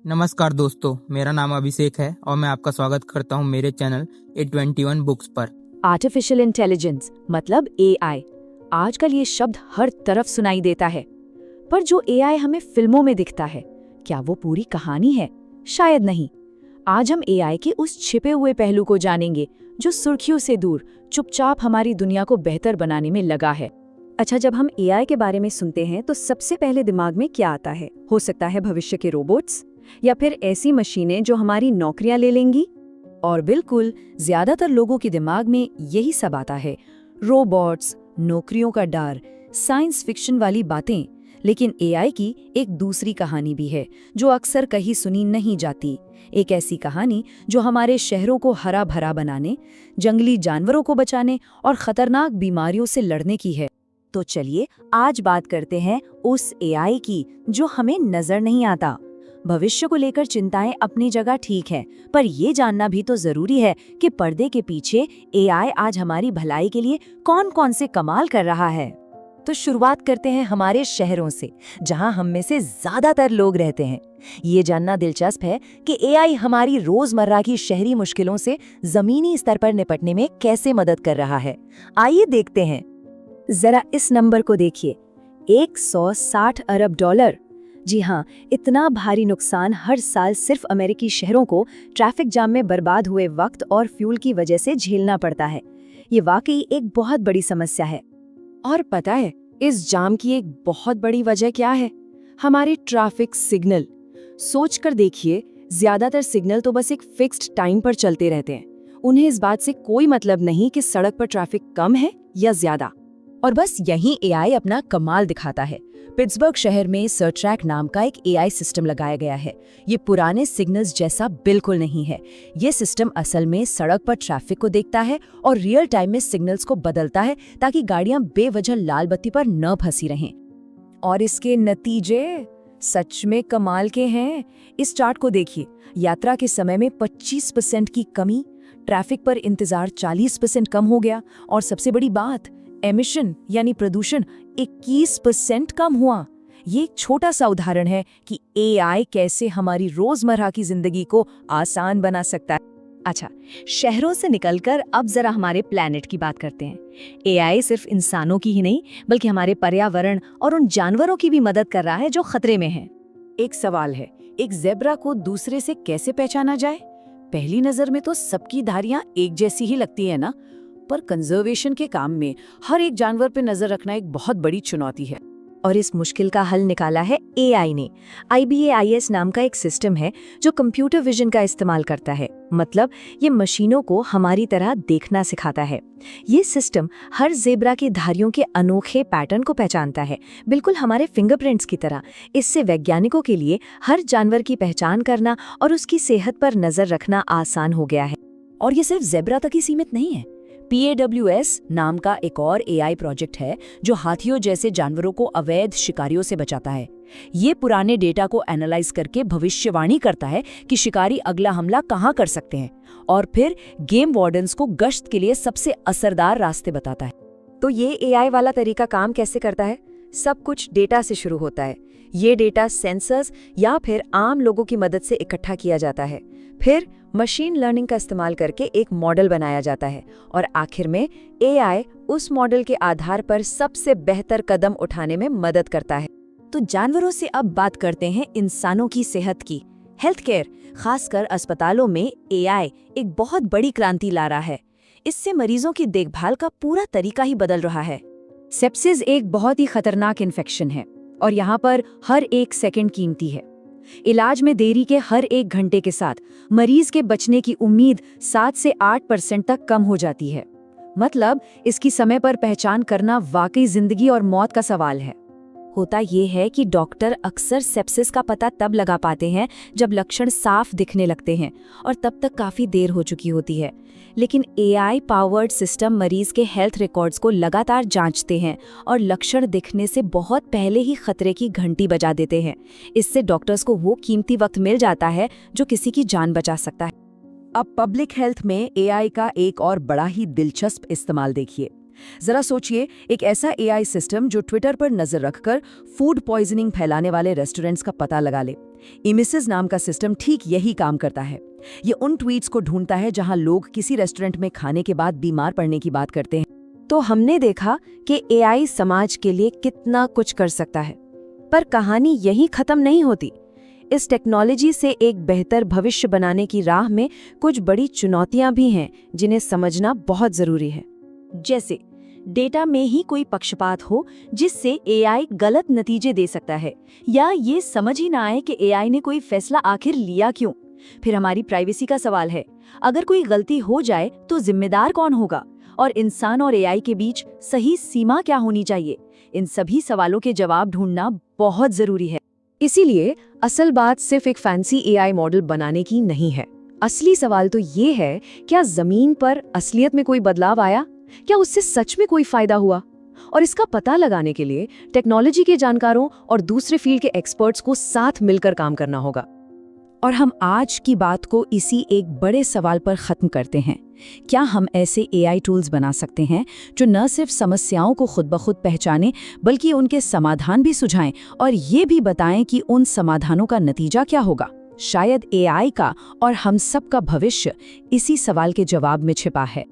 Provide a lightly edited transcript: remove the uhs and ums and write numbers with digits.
नमस्कार दोस्तों, मेरा नाम अभिषेक है और मैं आपका स्वागत करता हूं मेरे चैनल A21 बुक्स पर। आर्टिफिशियल इंटेलिजेंस मतलब एआई। आजकल ये शब्द हर तरफ सुनाई देता है, पर जो एआई हमें फिल्मों में दिखता है, क्या वो पूरी कहानी है? शायद नहीं। आज हम एआई के उस छिपे हुए पहलू को जानेंगे जो सुर्खियों से दूर चुपचाप हमारी दुनिया को बेहतर बनाने में लगा है। अच्छा, जब हम एआई के बारे में सुनते हैं तो सबसे पहले दिमाग में क्या आता है? हो सकता है भविष्य के रोबोट्स या फिर ऐसी मशीनें जो हमारी नौकरियां ले लेंगी। और बिल्कुल, ज्यादातर लोगों के दिमाग में यही सब आता है। रोबोट्स, नौकरियों का डर, साइंस फिक्शन वाली बातें। लेकिन एआई की एक दूसरी कहानी भी है जो अक्सर कहीं सुनी नहीं जाती। एक ऐसी कहानी जो हमारे शहरों को हरा भरा बनाने, जंगली जानवरों को बचाने और खतरनाक बीमारियों से लड़ने की है। तो चलिए आज बात करते हैं उस एआई की जो हमें नजर नहीं आता। भविष्य को लेकर चिंताएं अपनी जगह ठीक है, पर ये जानना भी तो जरूरी है कि पर्दे के पीछे एआई आज हमारी भलाई के लिए कौन कौन से कमाल कर रहा है। तो शुरुआत करते हैं हमारे शहरों से, जहां हम में से ज्यादातर लोग रहते हैं। ये जानना दिलचस्प है कि एआई हमारी रोजमर्रा की शहरी मुश्किलों से जमीनी स्तर पर निपटने में कैसे मदद कर रहा है। आइए देखते हैं। जरा इस नंबर को देखिए, 160 अरब डॉलर। जी हाँ, इतना भारी नुकसान हर साल सिर्फ अमेरिकी शहरों को ट्रैफिक जाम में बर्बाद हुए वक्त और फ्यूल की वजह से झेलना पड़ता है। ये वाकई एक बहुत बड़ी समस्या है। और पता है, इस जाम की एक बहुत बड़ी वजह क्या है? हमारे ट्रैफिक सिग्नल। सोच कर देखिए, ज्यादातर सिग्नल तो बस एक फिक्स्ड टाइम पर चलते रहते हैं। उन्हें इस बात से कोई मतलब नहीं कि सड़क पर ट्रैफिक कम है या ज्यादा। और बस यहीं एआई अपना कमाल दिखाता है। पिट्सबर्ग शहर में सर्ट्रैक नाम का एक एआई सिस्टम लगाया गया है। ये पुराने सिग्नल्स जैसा बिल्कुल नहीं है। ये सिस्टम असल में सड़क पर ट्रैफिक को देखता है और रियल टाइम में सिग्नल्स को बदलता है ताकि गाड़ियां बेवजह लाल बत्ती पर न फंसी रहें। और इसके नतीजे सच में कमाल के हैं। इस चार्ट को देखिए, यात्रा के समय में 25% की कमी, ट्रैफिक पर इंतजार 40% कम हो गया, और सबसे बड़ी बात, एमिशन यानी प्रदूषण 21% कम हुआ। ये एक छोटा सा उदाहरण है कि एआई कैसे हमारी रोजमर्रा की जिंदगी को आसान बना सकता है। अच्छा, शहरों से निकलकर अब जरा हमारे प्लेनेट की बात करते हैं। एआई सिर्फ इंसानों की ही नहीं, बल्कि हमारे पर्यावरण और उन जानवरों की भी मदद कर रहा है जो खतरे में हैं। एक सवाल है, एक ज़ेब्रा को दूसरे से कैसे पहचाना जाए? पहली नजर में तो सबकी धारियां एक जैसी ही लगती है ना, पर कंजर्वेशन के काम में हर एक जानवर पे नजर रखना एक बहुत बड़ी चुनौती है। और इस मुश्किल का हल निकाला है एआई ने। IBAIS नाम का एक सिस्टम है जो कंप्यूटर विजन का इस्तेमाल करता है। मतलब ये मशीनों को हमारी तरह देखना सिखाता है। ये सिस्टम हर ज़ेब्रा की धारियों के अनोखे पैटर्न को पहचानता है, बिल्कुल हमारे फिंगरप्रिंट्स की तरह। इससे वैज्ञानिकों के लिए हर जानवर की पहचान करना और उसकी सेहत पर नजर रखना आसान हो गया है। और ये सिर्फ ज़ेब्रा तक ही सीमित नहीं है। PAWS नाम का एक और एआई प्रोजेक्ट है जो हाथियों जैसे जानवरों को अवैध शिकारियों से बचाता है। ये पुराने डेटा को एनालाइज करके भविष्यवाणी करता है कि शिकारी अगला हमला कहाँ कर सकते हैं, और फिर गेम वार्डन्स को गश्त के लिए सबसे असरदार रास्ते बताता है। तो ये एआई वाला तरीका काम कैसे करता है? सब कुछ डेटा से शुरू होता है। ये डेटा सेंसर्स या फिर आम लोगों की मदद से इकट्ठा किया जाता है। फिर मशीन लर्निंग का इस्तेमाल करके एक मॉडल बनाया जाता है, और आखिर में एआई उस मॉडल के आधार पर सबसे बेहतर कदम उठाने में मदद करता है। तो जानवरों से अब बात करते हैं इंसानों की सेहत की। हेल्थ केयर, खासकर अस्पतालों में एआई एक बहुत बड़ी क्रांति ला रहा है। इससे मरीजों की देखभाल का पूरा तरीका ही बदल रहा है। सेप्सिस एक बहुत ही खतरनाक इन्फेक्शन है और यहाँ पर हर एक सेकंड कीमती है। इलाज में देरी के हर एक घंटे के साथ मरीज के बचने की उम्मीद 7 से 8% तक कम हो जाती है। मतलब इसकी समय पर पहचान करना वाकई जिंदगी और मौत का सवाल है। होता ये है कि डॉक्टर अक्सर सेप्सिस का पता तब लगा पाते हैं जब लक्षण साफ दिखने लगते हैं, और तब तक काफी देर हो चुकी होती है। लेकिन एआई पावर्ड सिस्टम मरीज के हेल्थ रिकॉर्ड्स को लगातार जांचते हैं और लक्षण दिखने से बहुत पहले ही खतरे की घंटी बजा देते हैं। इससे डॉक्टर्स को वो कीमती वक्त मिल जाता है जो किसी की जान बचा सकता है। अब पब्लिक हेल्थ में एआई का एक और बड़ा ही दिलचस्प इस्तेमाल देखिए। जरा सोचिए, एक ऐसा एआई सिस्टम जो ट्विटर पर नजर रखकर फूड पॉइजनिंग फैलाने वाले रेस्टोरेंट्स का पता लगा ले। इमिसेस नाम का सिस्टम ठीक यही काम करता है। ये उन ट्वीट्स को ढूंढता है जहां लोग किसी रेस्टोरेंट में खाने के बाद बीमार पड़ने की बात करते हैं। तो हमने देखा कि एआई समाज के लिए कितना कुछ कर सकता है, पर कहानी यहीं खत्म नहीं होती। इस टेक्नोलॉजी से एक बेहतर भविष्य बनाने की राह में कुछ बड़ी चुनौतियां भी हैं जिन्हें समझना बहुत जरूरी है। जैसे डेटा में ही कोई पक्षपात हो जिससे एआई गलत नतीजे दे सकता है, या ये समझ ही ना आए कि एआई ने कोई फैसला आखिर लिया क्यों। फिर हमारी प्राइवेसी का सवाल है, अगर कोई गलती हो जाए तो जिम्मेदार कौन होगा, और इंसान और एआई के बीच सही सीमा क्या होनी चाहिए। इन सभी सवालों के जवाब ढूंढना बहुत जरूरी है। इसीलिए असल बात सिर्फ एक फैंसी एआई मॉडल बनाने की नहीं है। असली सवाल तो ये है, क्या जमीन पर असलियत में कोई बदलाव आया? क्या उससे सच में कोई फायदा हुआ? और इसका पता लगाने के लिए टेक्नोलॉजी के जानकारों और दूसरे फील्ड के एक्सपर्ट्स को साथ मिलकर काम करना होगा। और हम आज की बात को इसी एक बड़े सवाल पर खत्म करते हैं। क्या हम ऐसे एआई टूल्स बना सकते हैं जो न सिर्फ समस्याओं को खुद ब खुद पहचानें, बल्कि उनके समाधान भी सुझाएं और ये भी बताएं कि उन समाधानों का नतीजा क्या होगा? शायद एआई का और हम सब का भविष्य इसी सवाल के जवाब में छिपा है।